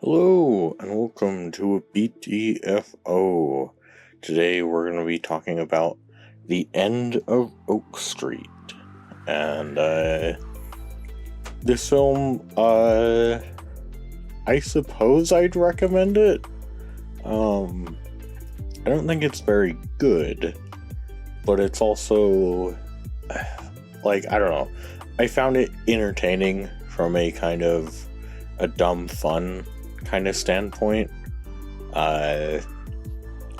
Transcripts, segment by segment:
Hello, and welcome to BTFO. Today we're going to be talking about The End of Oak Street. And, this film, I suppose I'd recommend it. I don't think it's very good, but it's also, I don't know. I found it entertaining from a kind of a dumb fun kind of standpoint. I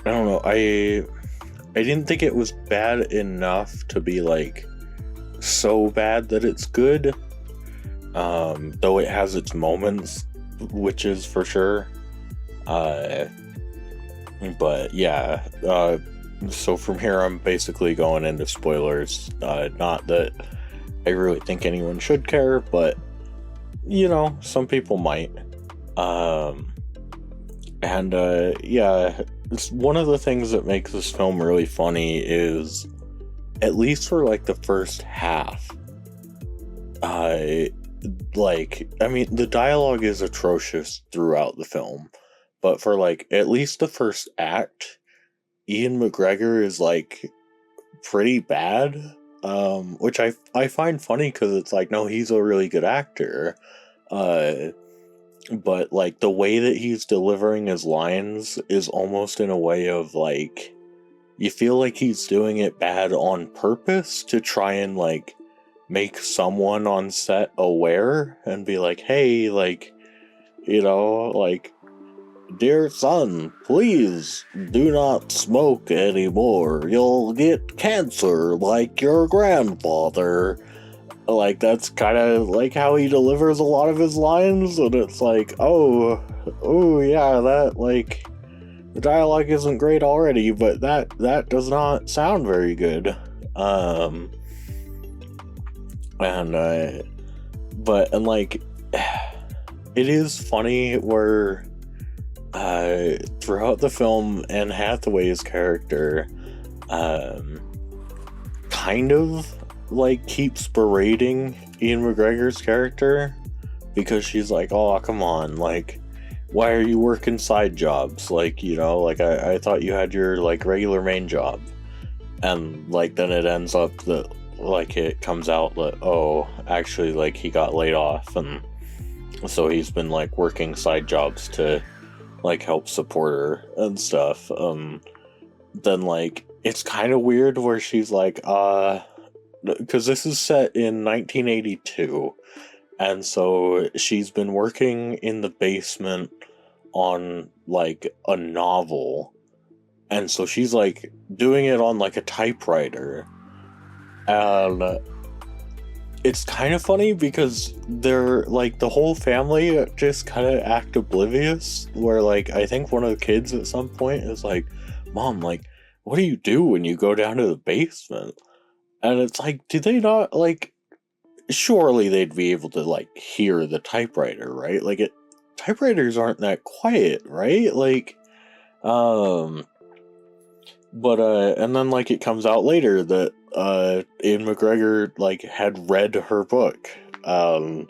don't know. I didn't think it was bad enough to be so bad that it's good. Though it has its moments, which is for sure. But yeah. So from here, I'm basically going into spoilers. Not that I really think anyone should care, but some people might. Yeah, it's one of the things that makes this film really funny is, at least for the first half, the dialogue is atrocious throughout the film, but for at least the first act, Ian McGregor is pretty bad, which I find funny because it's no, he's a really good actor, but the way that he's delivering his lines is almost in a way of you feel like he's doing it bad on purpose to try and make someone on set aware and be hey, dear son, please do not smoke anymore, you'll get cancer like your grandfather. That's kind of how he delivers a lot of his lines, and it's oh yeah, that the dialogue isn't great already, but that does not sound very good. It is funny where throughout the film, Anne Hathaway's character kind of keeps berating Ian McGregor's character, because she's oh, come on, why are you working side jobs? I thought you had your regular main job. And then it ends up that it comes out that, oh, actually he got laid off, and so he's been working side jobs to help support her and stuff. Then it's kind of weird where she's because this is set in 1982, and so she's been working in the basement on a novel, and so she's doing it on a typewriter, and it's kind of funny because they're the whole family just kind of act oblivious, where I think one of the kids at some point is Mom, what do you do when you go down to the basement? And it's do they not, surely they'd be able to, hear the typewriter, right? Typewriters aren't that quiet, right? And then, it comes out later that, Ian McGregor, had read her book. And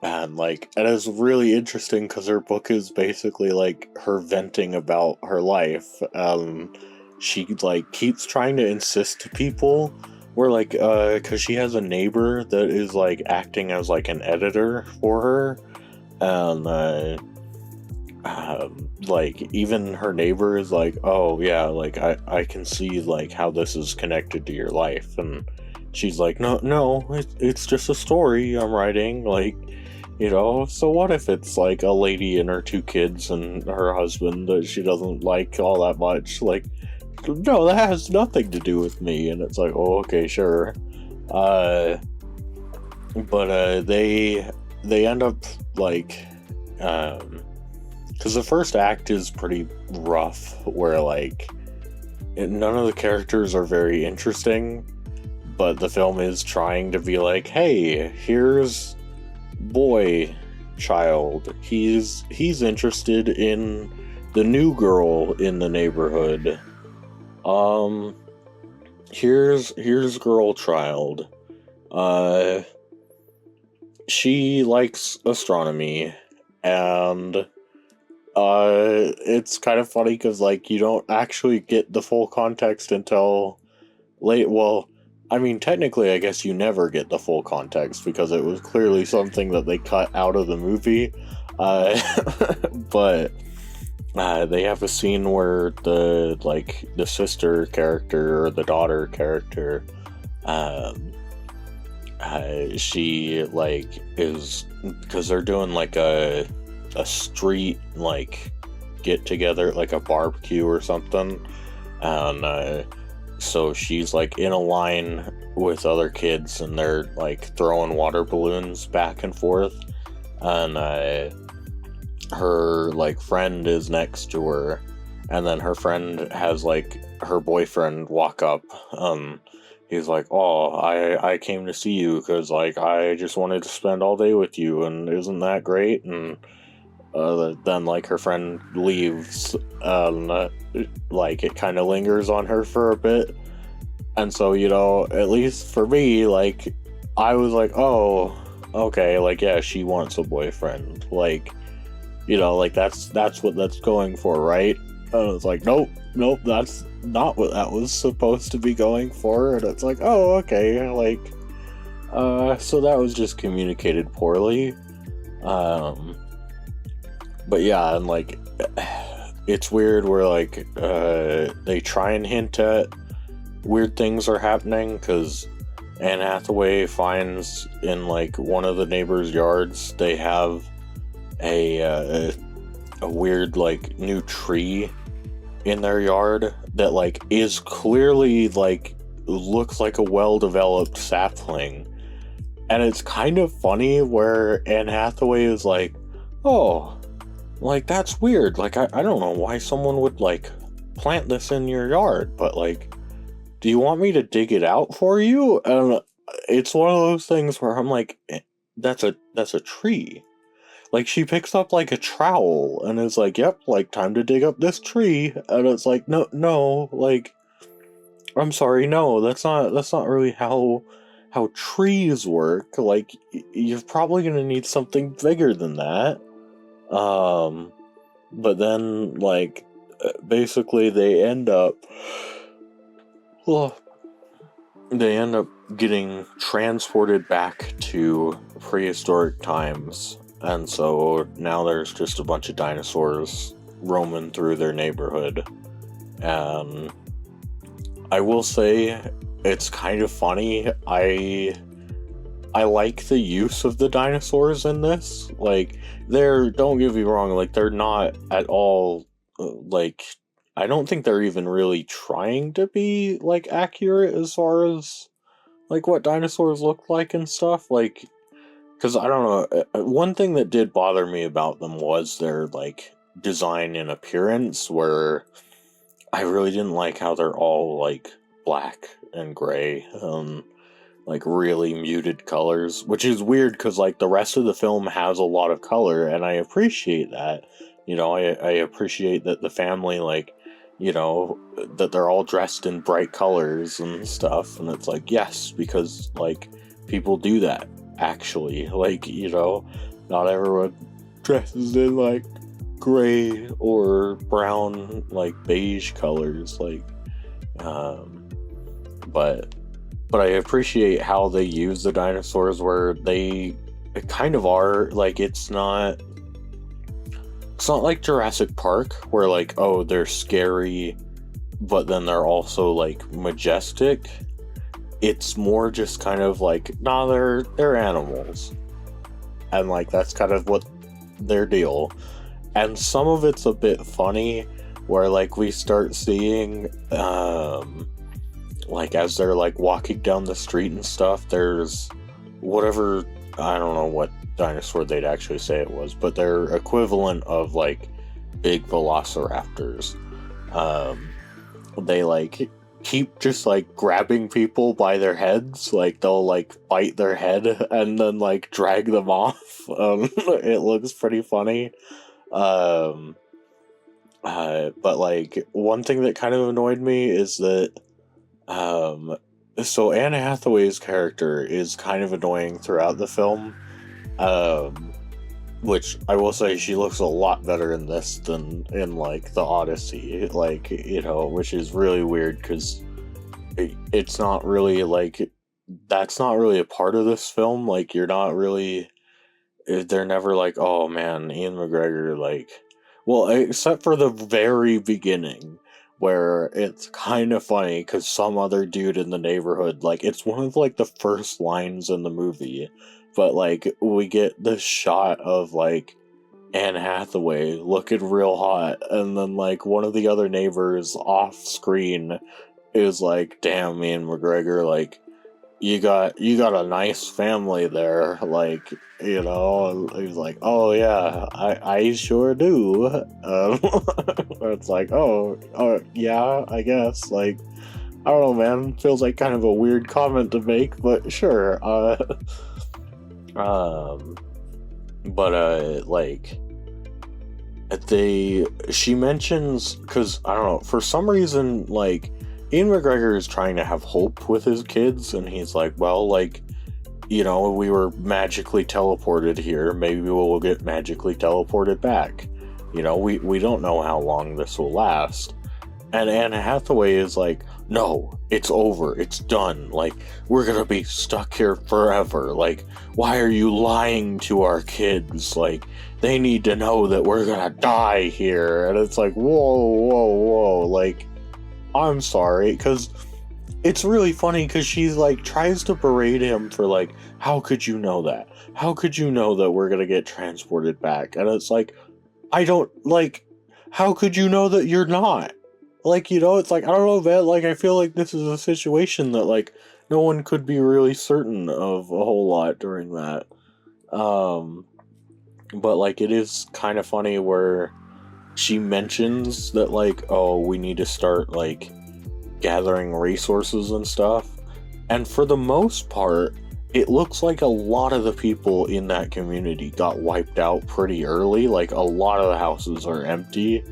it is really interesting because her book is basically, her venting about her life. She keeps trying to insist to people where because she has a neighbor that is acting as an editor for her, and even her neighbor is oh yeah, I can see how this is connected to your life, and she's no, it's just a story I'm writing, so what if it's a lady and her two kids and her husband that she doesn't like all that much, no, that has nothing to do with me. And it's oh, okay, sure. But they end up because the first act is pretty rough, where none of the characters are very interesting, but the film is trying to be hey, here's boy child, he's interested in the new girl in the neighborhood. Here's girl child. she likes astronomy, and it's kind of funny because like you don't actually get the full context until late. Well, I mean, technically, I guess you never get the full context because it was clearly something that they cut out of the movie. Uh, but they have a scene where the sister character or the daughter character, um, she like is because they're doing like a street like get together, like a barbecue or something, and so she's like in a line with other kids, and they're like throwing water balloons back and forth, and her like friend is next to her, and then her friend has like her boyfriend walk up. He's like, "Oh, I came to see you because like I just wanted to spend all day with you, and isn't that great?" And then like her friend leaves, like it kind of lingers on her for a bit, and so at least for me, like I was like, oh, okay, like yeah, she wants a boyfriend, like like that's what that's going for, right? And it's like, nope, that's not what that was supposed to be going for, and it's like, oh, okay, like so that was just communicated poorly. But yeah, and like it's weird where like they try and hint at weird things are happening because Anne Hathaway finds in like one of the neighbors' yards they have a weird like new tree in their yard that like is clearly like looks like a well-developed sapling, and it's kind of funny where Anne Hathaway is like, oh, like that's weird, like I don't know why someone would like plant this in your yard, but like do you want me to dig it out for you? And it's one of those things where I'm like, that's a tree. Like she picks up like a trowel and is like, yep, like time to dig up this tree, and it's like, no, like I'm sorry, no, that's not really how trees work. Like you're probably gonna need something bigger than that. But then like basically well, they end up getting transported back to prehistoric times, and so now there's just a bunch of dinosaurs roaming through their neighborhood. And I will say it's kind of funny. I like the use of the dinosaurs in this. Like don't get me wrong, like they're not at all like I don't think they're even really trying to be like accurate as far as like what dinosaurs look like and stuff, like because I don't know, one thing that did bother me about them was their like design and appearance, where I really didn't like how they're all like black and gray, like really muted colors, which is weird because like the rest of the film has a lot of color, and I appreciate that. I appreciate that the family like that they're all dressed in bright colors and stuff, and it's like, yes, because like people do that actually, like not everyone dresses in like gray or brown, like beige colors, like but I appreciate how they use the dinosaurs, where they kind of are like it's not like Jurassic Park, where like, oh, they're scary but then they're also like majestic. It's more just kind of like, nah, they're animals, and like that's kind of what their deal. And some of it's a bit funny, where like we start seeing like as they're like walking down the street and stuff, there's whatever, I don't know what dinosaur they'd actually say it was, but they're equivalent of like big velociraptors. They like keep just like grabbing people by their heads, like they'll like bite their head and then like drag them off. It looks pretty funny. But like one thing that kind of annoyed me is that so Anne Hathaway's character is kind of annoying throughout the film, Um, which I will say she looks a lot better in this than in like the Odyssey, like, you know, which is really weird because it's not really like that's not really a part of this film. Like, you're not really they're never like, oh man, Ian McGregor, like, well, except for the very beginning, where it's kind of funny because some other dude in the neighborhood, like, it's one of like the first lines in the movie, but like we get this shot of like Anne Hathaway looking real hot, and then like one of the other neighbors off screen is like, damn, Ian McGregor, like, you got a nice family there, like, you know. And he's like, oh yeah, I sure do. It's like, oh yeah, I guess, like, I don't know, man, feels like kind of a weird comment to make, but sure. Um but like, she mentions, because I don't know, for some reason, like, Ian McGregor is trying to have hope with his kids, and he's like, well, like, you know, we were magically teleported here, maybe we'll get magically teleported back, you know, we don't know how long this will last. And Anne Hathaway is like, no, it's over, it's done, like, we're gonna be stuck here forever, like, why are you lying to our kids, like, they need to know that we're gonna die here. And it's like, whoa, like, I'm sorry, because it's really funny because she's like tries to berate him for like, how could you know that? How could you know that we're gonna get transported back? And it's like, I don't, like, how could you know that you're not? Like, you know, it's like, I don't know, man, like, I feel like this is a situation that, like, no one could be really certain of a whole lot during that. But, like, it is kind of funny where she mentions that, like, oh, we need to start, like, gathering resources and stuff. And for the most part, it looks like a lot of the people in that community got wiped out pretty early. Like, a lot of the houses are empty.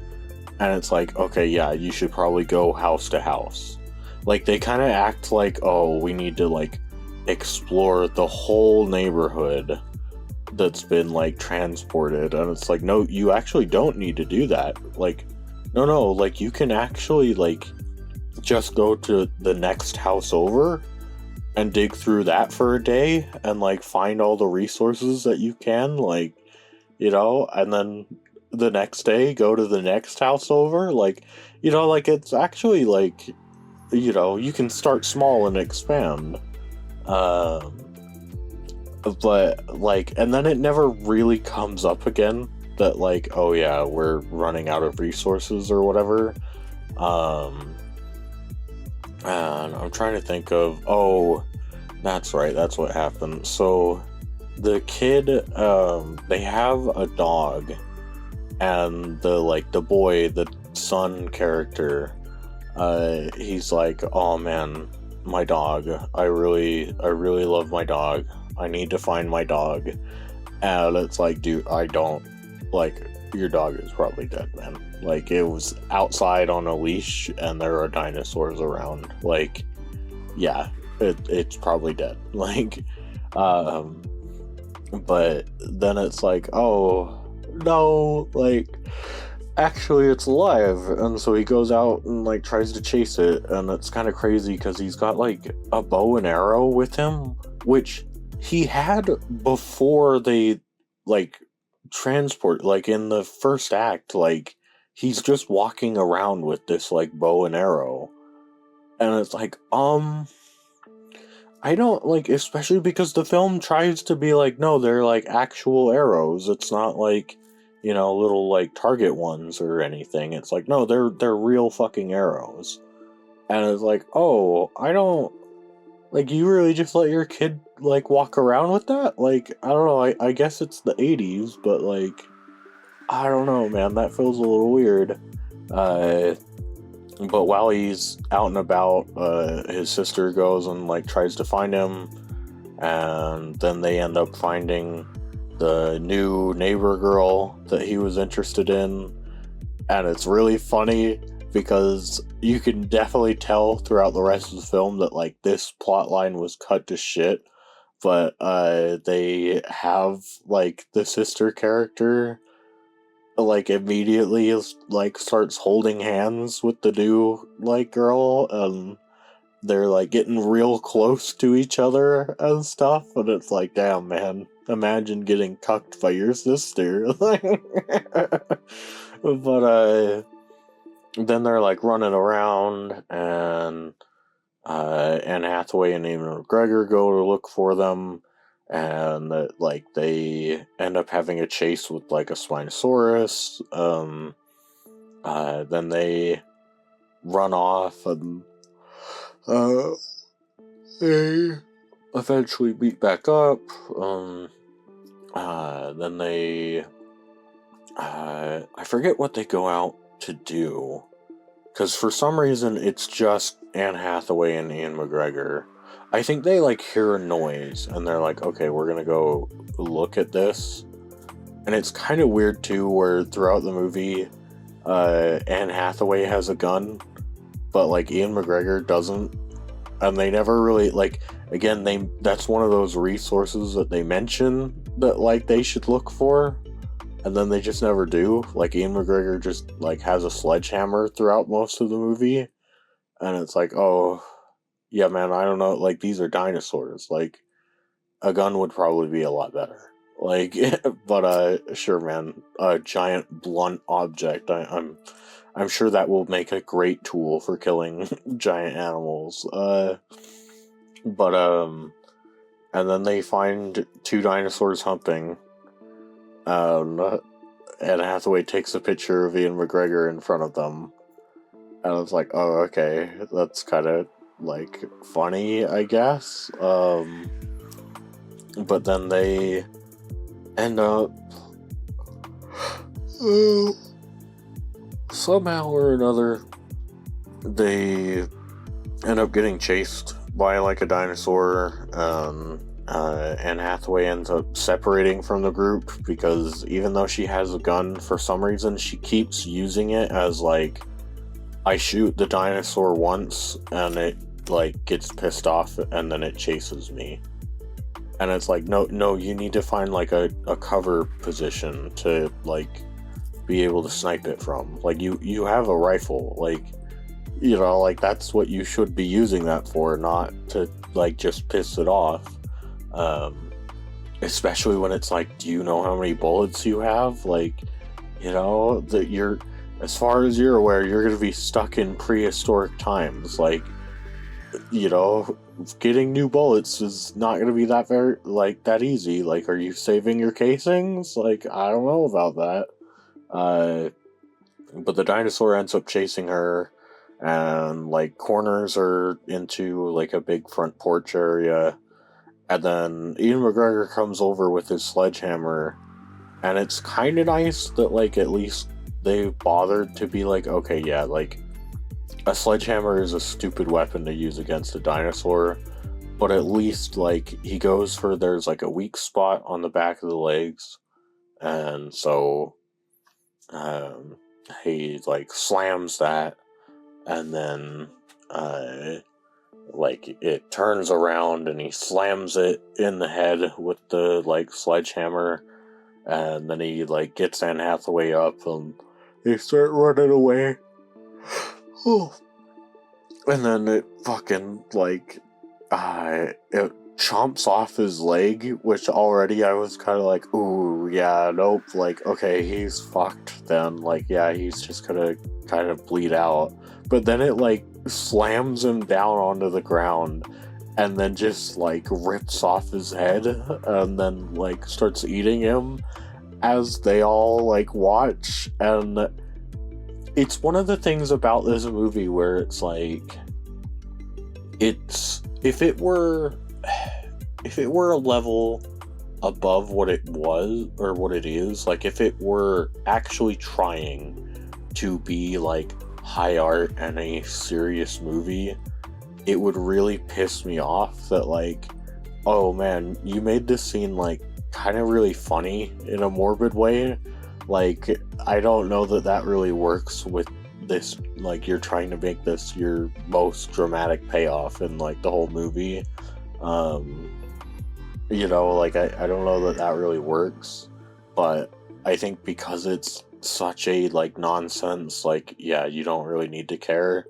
And it's like, okay, yeah, you should probably go house to house. Like, they kind of act like, oh, we need to, like, explore the whole neighborhood that's been, like, transported. And it's like, no, you actually don't need to do that. Like, no, like, you can actually, like, just go to the next house over and dig through that for a day and, like, find all the resources that you can, like, you know, and then the next day go to the next house over, like, you know, like, it's actually, like, you know, you can start small and expand. But, like, and then it never really comes up again that, like, oh yeah, we're running out of resources or whatever. And I'm trying to think of, oh, that's right, that's what happened. So the kid, they have a dog, and the boy, the son character, he's like, oh man, my dog, I really love my dog, I need to find my dog. And it's like, dude, I don't, like, your dog is probably dead, man. Like, it was outside on a leash and there are dinosaurs around, like, yeah, it's probably dead. Like, but then it's like, oh no, like, actually it's alive. And so he goes out and, like, tries to chase it, and it's kind of crazy because he's got, like, a bow and arrow with him, which he had before they, like, transport, like, in the first act. Like, he's just walking around with this, like, bow and arrow, and it's like, I don't, like, especially because the film tries to be like, no, they're, like, actual arrows. It's not like, you know, little, like, target ones or anything. It's like, no, they're real fucking arrows. And it's like, oh, I don't, like, you really just let your kid, like, walk around with that? Like, I don't know, I guess it's the 80s, but, like, I don't know, man, that feels a little weird. But while he's out and about, his sister goes and, like, tries to find him, and then they end up finding the new neighbor girl that he was interested in. And it's really funny because you can definitely tell throughout the rest of the film that, like, this plot line was cut to shit. but they have like the sister character like immediately is like starts holding hands with the new like girl, and they're like getting real close to each other and stuff, and it's like, damn, man, imagine getting cucked by your sister. But then they're like running around, and Anne Hathaway and Ewan McGregor go to look for them, and like they end up having a chase with like a Spinosaurus. Then they run off, and they eventually meet back up. Then they, I forget what they go out to do, because for some reason it's just Anne Hathaway and Ian McGregor. I think they like hear a noise and they're like, okay, we're gonna go look at this. And it's kind of weird too, where throughout the movie, Anne Hathaway has a gun, but like Ian McGregor doesn't. And they never really, like, again, that's one of those resources that they mention that like they should look for, and then they just never do. Like, Ian McGregor just like has a sledgehammer throughout most of the movie, and it's like, oh yeah, man, I don't know, like, these are dinosaurs, like a gun would probably be a lot better, like. But sure, man, a giant blunt object, I'm sure that will make a great tool for killing giant animals. But and then they find two dinosaurs humping. Anne Hathaway takes a picture of Ian McGregor in front of them, and it's like, oh, okay, that's kind of like funny, I guess. But then they end up somehow or another, they end up getting chased by like a dinosaur. Anne Hathaway ends up separating from the group because even though she has a gun, for some reason she keeps using it as like, I shoot the dinosaur once and it like gets pissed off and then it chases me. And it's like, no, you need to find like a cover position to like be able to snipe it from. Like, you have a rifle, like, you know, like that's what you should be using that for, not to like just piss it off. Especially when it's like, do you know how many bullets you have? Like, you know, that you're, as far as you're aware, you're gonna be stuck in prehistoric times. Like, you know, getting new bullets is not gonna be that very, like, that easy. Like, are you saving your casings? Like, I don't know about that. But the dinosaur ends up chasing her, and like corners her into like a big front porch area. And then Ian McGregor comes over with his sledgehammer, and it's kind of nice that like at least they bothered to be like, okay, yeah, like a sledgehammer is a stupid weapon to use against a dinosaur, but at least like he goes for, there's like a weak spot on the back of the legs, and so he like slams that, and then like it turns around and he slams it in the head with the like sledgehammer, and then he like gets Anne Hathaway up and they start running away. And then it fucking like it chomps off his leg, which already I was kind of like, ooh, yeah, nope, like, okay, he's fucked then, like, yeah, he's just gonna kind of bleed out. But then it like slams him down onto the ground and then just like rips off his head and then like starts eating him as they all like watch. And it's one of the things about this movie where it's like, it's, if it were a level above what it was or what it is, like if it were actually trying to be like high art and a serious movie, it would really piss me off that like, oh man, you made this scene like kind of really funny in a morbid way. Like, I don't know that really works with this, like, you're trying to make this your most dramatic payoff in like the whole movie. you know, like, I don't know that that really works, but I think because it's such a, like, nonsense, like, yeah, you don't really need to care.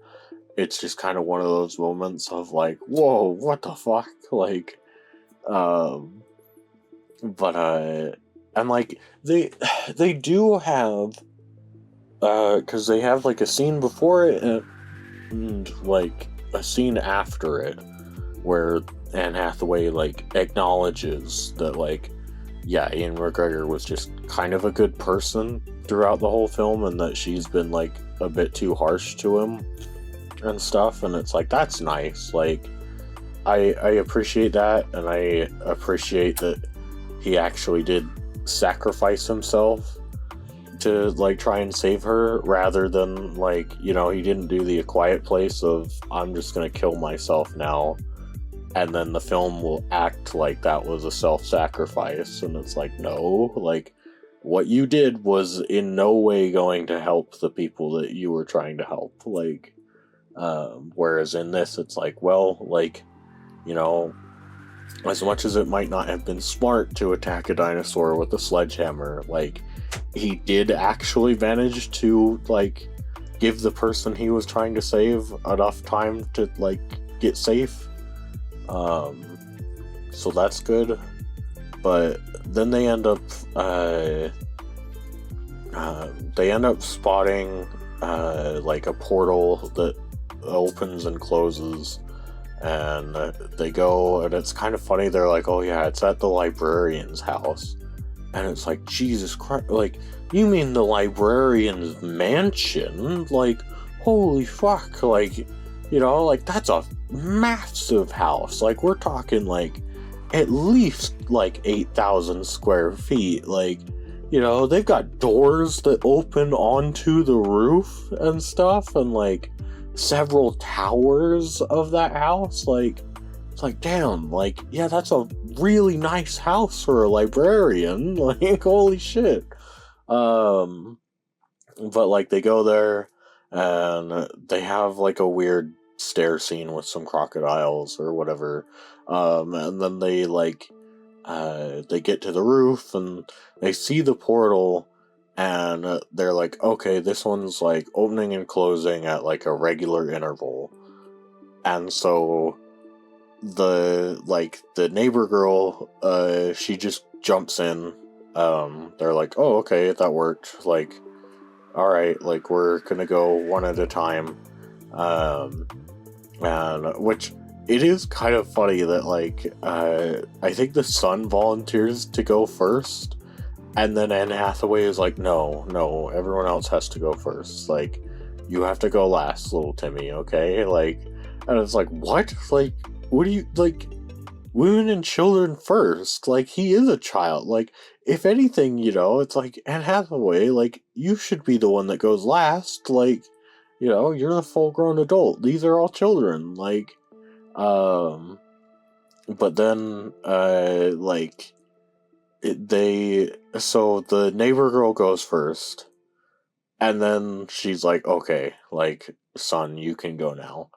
It's just kind of one of those moments of, like, whoa, what the fuck? Like, um, but, and, like, they do have, because they have, like, a scene before it and, like, a scene after it where Anne Hathaway, like, acknowledges that, like, yeah, Ian McGregor was just kind of a good person throughout the whole film, and that she's been, like, a bit too harsh to him and stuff, and it's like, that's nice. Like, I appreciate that, and I appreciate that he actually did sacrifice himself to, like, try and save her, rather than, like, you know, he didn't do the A Quiet Place of, I'm just gonna kill myself now, and then the film will act like that was a self-sacrifice, and it's like, no, like, what you did was in no way going to help the people that you were trying to help, like, whereas in this, it's like, well, like, you know, as much as it might not have been smart to attack a dinosaur with a sledgehammer, like, he did actually manage to, like, give the person he was trying to save enough time to, like, get safe. So that's good. But then they end up spotting like a portal that opens and closes, and they go, and it's kind of funny. They're like, oh yeah, it's at the librarian's house, and it's like, Jesus Christ, like, you mean the librarian's mansion? Like, holy fuck, like, you know, like, that's a massive house. Like, we're talking, like, at least, like, 8,000 square feet. Like, you know, they've got doors that open onto the roof and stuff, and, like, several towers of that house. Like, it's like, damn, like, yeah, that's a really nice house for a librarian. Like, holy shit. But, like, they go there, and they have, like, a weird stair scene with some crocodiles or whatever. And then they, like, they get to the roof, and they see the portal, and they're like, okay, this one's, like, opening and closing at, like, a regular interval. And so the neighbor girl, she just jumps in. They're like, oh, okay, that worked. Like, alright, like, we're gonna go one at a time. And which, it is kind of funny that, like, I think the son volunteers to go first, and then Anne Hathaway is like, no, everyone else has to go first. Like, you have to go last, little Timmy, okay? Like, and it's like, what? Like, what do you, like, women and children first? Like, he is a child. Like, if anything, you know, it's like, Anne Hathaway, like, you should be the one that goes last. Like, you know, you're the full-grown adult. These are all children. Like, but then, like, so the neighbor girl goes first, and then she's like, okay, like, son, you can go now.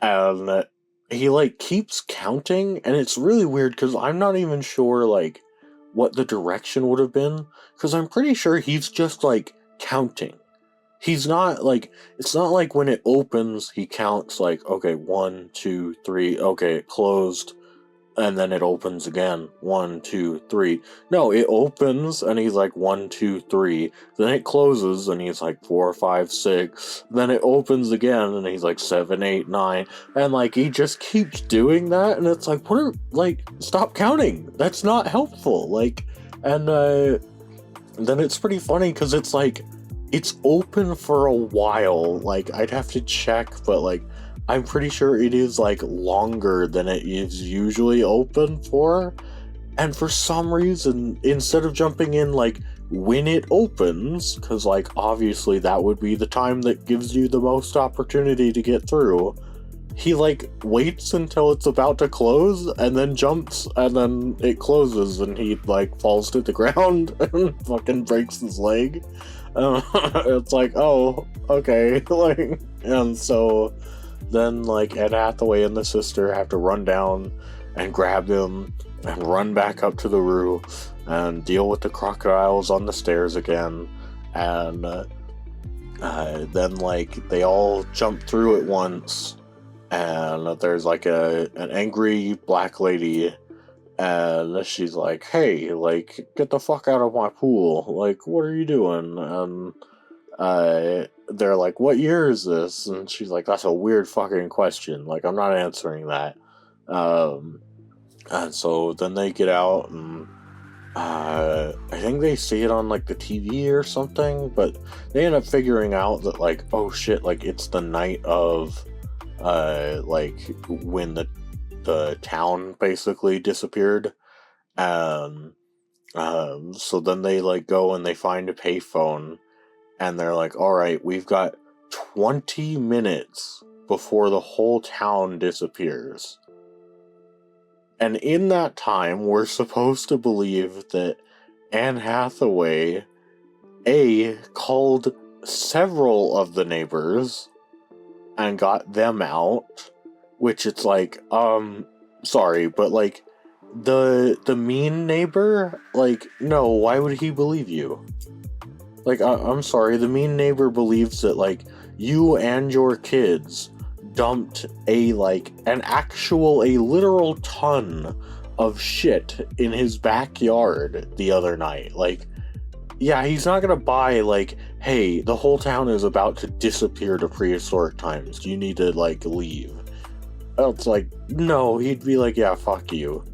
And he, like, keeps counting, and it's really weird, because I'm not even sure, like, what the direction would have been, because I'm pretty sure he's just, like, counting. He's not, like, it's not like when it opens, he counts, like, okay, 1, 2, 3, okay, it closed, and then it opens again, 1, 2, 3. No, it opens, and he's like, 1, 2, 3, then it closes, and he's like, 4, 5, 6, then it opens again, and he's like, 7, 8, 9, and, like, he just keeps doing that, and it's like, like, stop counting, that's not helpful, like, and, then it's pretty funny, because it's like, it's open for a while, like, I'd have to check, but, like, I'm pretty sure it is, like, longer than it is usually open for, and for some reason, instead of jumping in, like, when it opens, because, like, obviously that would be the time that gives you the most opportunity to get through, he, like, waits until it's about to close, and then jumps, and then it closes, and he, like, falls to the ground, and fucking breaks his leg. It's like, oh, okay, like, and so then, like, Anne Hathaway and the sister have to run down and grab him, and run back up to the roof and deal with the crocodiles on the stairs again. And then, like, they all jump through at once, and there's like an angry black lady, and she's like, "Hey, like, get the fuck out of my pool! Like, what are you doing?" And they're like, "What year is this?" And she's like, "That's a weird fucking question. Like, I'm not answering that." And so then they get out, and I think they see it on like the TV or something, but they end up figuring out that, like, oh shit, like, it's the night of like when the town basically disappeared. And so then they, like, go and they find a payphone, and they're like, all right, we've got 20 minutes before the whole town disappears. And in that time, we're supposed to believe that Anne Hathaway, called several of the neighbors and got them out, which it's like, sorry, but, like, the mean neighbor, like, no, why would he believe you? Like, I'm sorry, the mean neighbor believes that, like, you and your kids dumped a literal ton of shit in his backyard the other night. Like, yeah, he's not gonna buy, like, hey, the whole town is about to disappear to prehistoric times. You need to, like, leave. It's like, no, he'd be like, yeah, fuck you.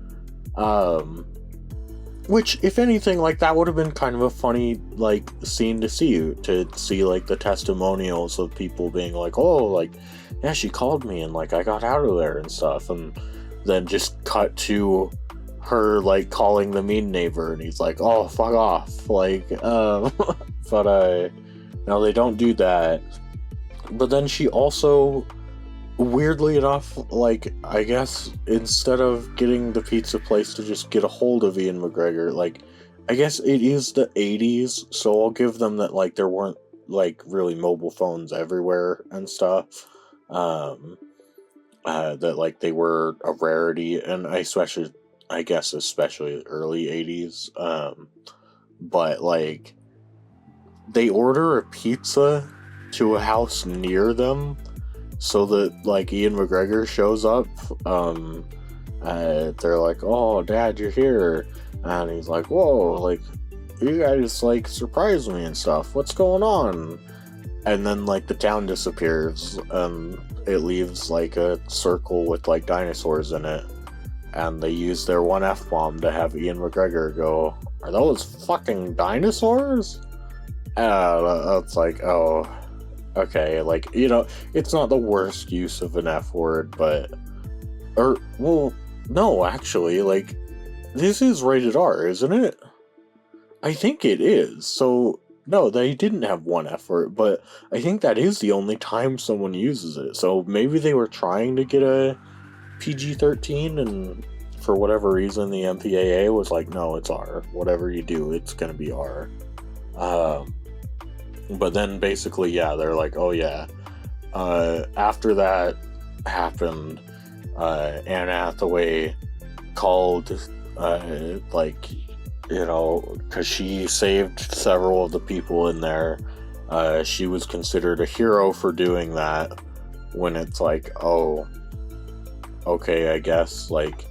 Which, if anything, like, that would have been kind of a funny, like, scene to see, like, the testimonials of people being like, oh, like, yeah, she called me and, like, I got out of there and stuff, and then just cut to her, like, calling the mean neighbor, and he's like, oh, fuck off, like, but, no, they don't do that. But then she also, weirdly enough, like, I guess instead of getting the pizza place to just get a hold of Ian McGregor, like, I guess it is the 80s, so I'll give them that, like, there weren't, like, really mobile phones everywhere and stuff. That, like, they were a rarity, and especially early 80s. But, like, they order a pizza to a house near them, so that, like, Ian McGregor shows up. They're like, oh, Dad, you're here. And he's like, whoa, like, you guys, like, surprised me and stuff. What's going on? And then, like, the town disappears, and it leaves, like, a circle with, like, dinosaurs in it. And they use their one F-bomb to have Ian McGregor go, are those fucking dinosaurs? It's like, oh, okay, like, you know, it's not the worst use of an F-word, but, well, no, actually, like, this is rated R, isn't it? I think it is, so, no, they didn't have one F-word, but I think that is the only time someone uses it, so maybe they were trying to get a PG-13, and for whatever reason, the MPAA was like, no, it's R. Whatever you do, it's gonna be R. But then basically, yeah, they're like, oh yeah. After that happened, Anne Hathaway called, like, you know, because she saved several of the people in there. She was considered a hero for doing that, when it's like, oh, okay, I guess, like,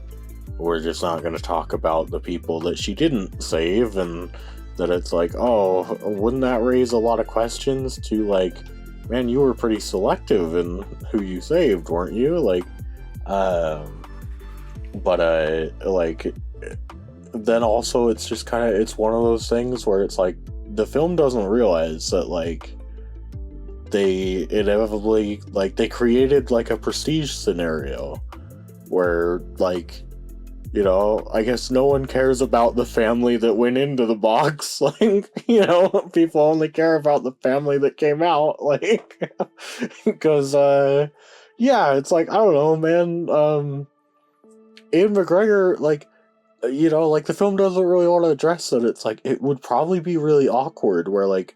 we're just not going to talk about the people that she didn't save, and that it's like, oh, wouldn't that raise a lot of questions to, like, man, you were pretty selective in who you saved, weren't you? Like, like, then also it's just kind of, it's one of those things where it's like, the film doesn't realize that, like, they inevitably, like, they created, like, a prestige scenario where, like, you know, I guess no one cares about the family that went into the box. Like, you know, people only care about the family that came out. Like, because, yeah, it's like, I don't know, man. Ian McGregor, like, you know, like, the film doesn't really want to address that. It's like, it would probably be really awkward where, like,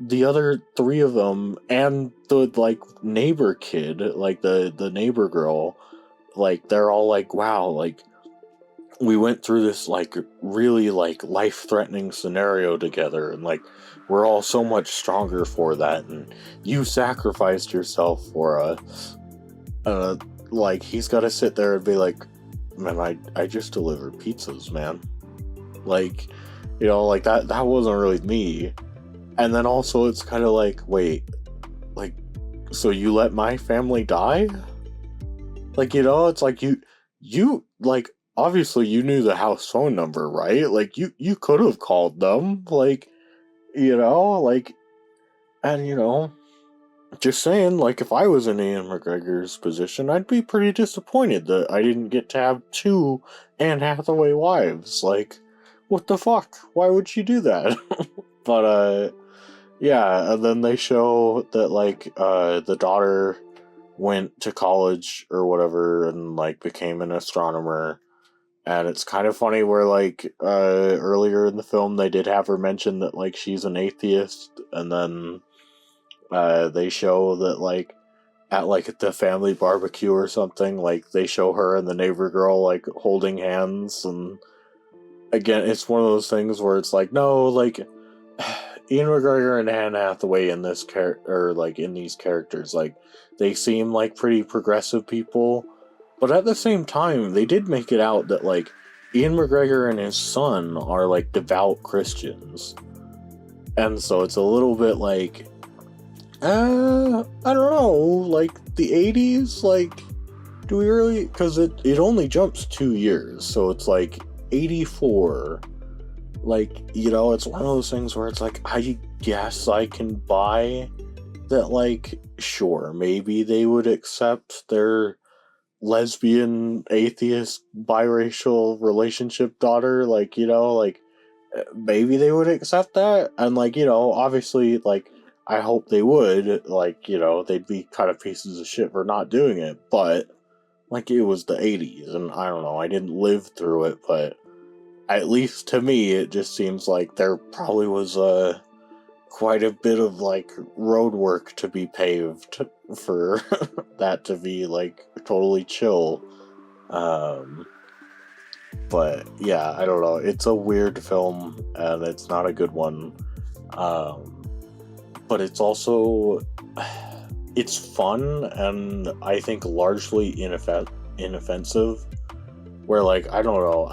the other three of them and the, like, neighbor kid, like, the neighbor girl, like, they're all like, wow, like, we went through this like really like life-threatening scenario together, and like we're all so much stronger for that, and you sacrificed yourself for us. Like he's got to sit there and be like, man, I just delivered pizzas, man. Like, you know, like that wasn't really me. And then also it's kind of like, wait, like, so you let my family die? Like, you know, it's like you like, obviously you knew the house phone number, right? Like you could have called them, like, you know, like, and you know, just saying, like, if I was in Ian McGregor's position, I'd be pretty disappointed that I didn't get to have two Anne Hathaway wives. Like, what the fuck? Why would she do that? But yeah, and then they show that like the daughter went to college or whatever and like became an astronomer. And it's kind of funny where like earlier in the film they did have her mention that like she's an atheist, and then they show that like at the family barbecue or something, like they show her and the neighbor girl like holding hands, and again it's one of those things where it's like, no, like Ian McGregor and Anne Hathaway in this or like in these characters, like they seem like pretty progressive people, but at the same time they did make it out that like Ian McGregor and his son are like devout Christians, and so it's a little bit like, I don't know, like the 80s, like, do we really, because it only jumps 2 years, so it's like 84. Like, you know, it's one of those things where it's like, I guess I can buy that, like, sure, maybe they would accept their lesbian, atheist, biracial relationship daughter, like, you know, like, maybe they would accept that, and, like, you know, obviously, like, I hope they would, like, you know, they'd be kind of pieces of shit for not doing it, but, like, it was the 80s, and I don't know, I didn't live through it, but at least to me, it just seems like there probably was quite a bit of like road work to be paved for that to be like totally chill. But yeah, I don't know. It's a weird film, and it's not a good one. But it's also it's fun, and I think largely inoffensive. Where like, I don't know,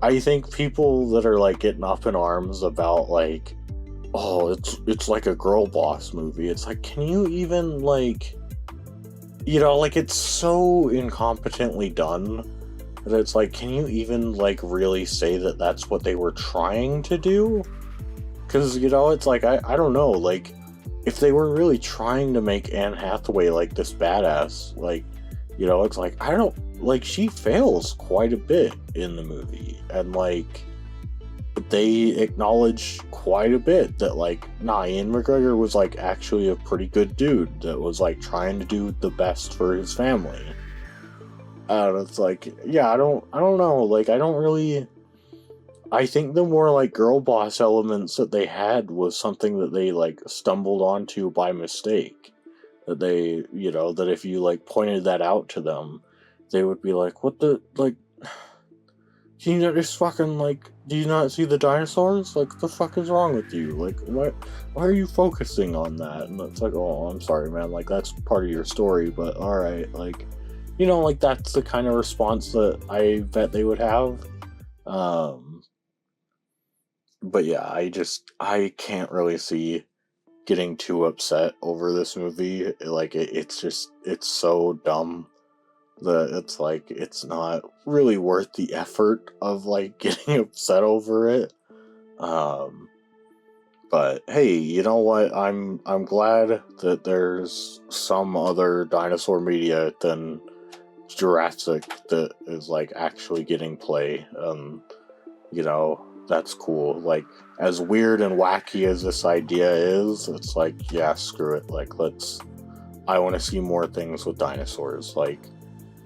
I think people that are like getting up in arms about like, oh, it's like a girl boss movie. It's like, can you even like, you know, like it's so incompetently done that it's like, can you even like really say that that's what they were trying to do? Because, you know, it's like, I don't know, like if they were really trying to make Anne Hathaway like this badass, like, you know, it's like, I don't, like, she fails quite a bit in the movie, and like they acknowledge quite a bit that like, nah, Ian McGregor was like actually a pretty good dude that was like trying to do the best for his family. And it's like, yeah, I don't know, like I think the more like girl boss elements that they had was something that they like stumbled onto by mistake, that they, you know, that if you like pointed that out to them, they would be like, what the, like, can you not just fucking, like, do you not see the dinosaurs? Like, what the fuck is wrong with you? Like, why are you focusing on that? And it's like, oh, I'm sorry, man, like, that's part of your story, but alright, like, you know, like, that's the kind of response that I bet they would have. But yeah, I can't really see getting too upset over this movie. Like, it's so dumb that it's like, it's not really worth the effort of like getting upset over it. But hey, you know what? I'm glad that there's some other dinosaur media than Jurassic that is like actually getting play. You know, that's cool. Like, as weird and wacky as this idea is, it's like, yeah, screw it. Like, I want to see more things with dinosaurs. Like,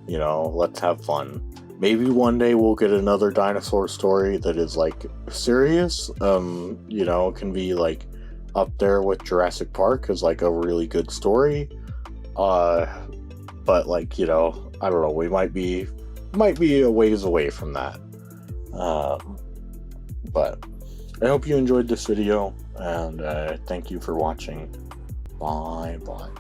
you know, let's have fun. Maybe one day we'll get another dinosaur story that is like serious. You know, can be like up there with Jurassic Park as like a really good story. But like, you know, I don't know, we might be might be a ways away from that. But I hope you enjoyed this video, and thank you for watching. Bye bye.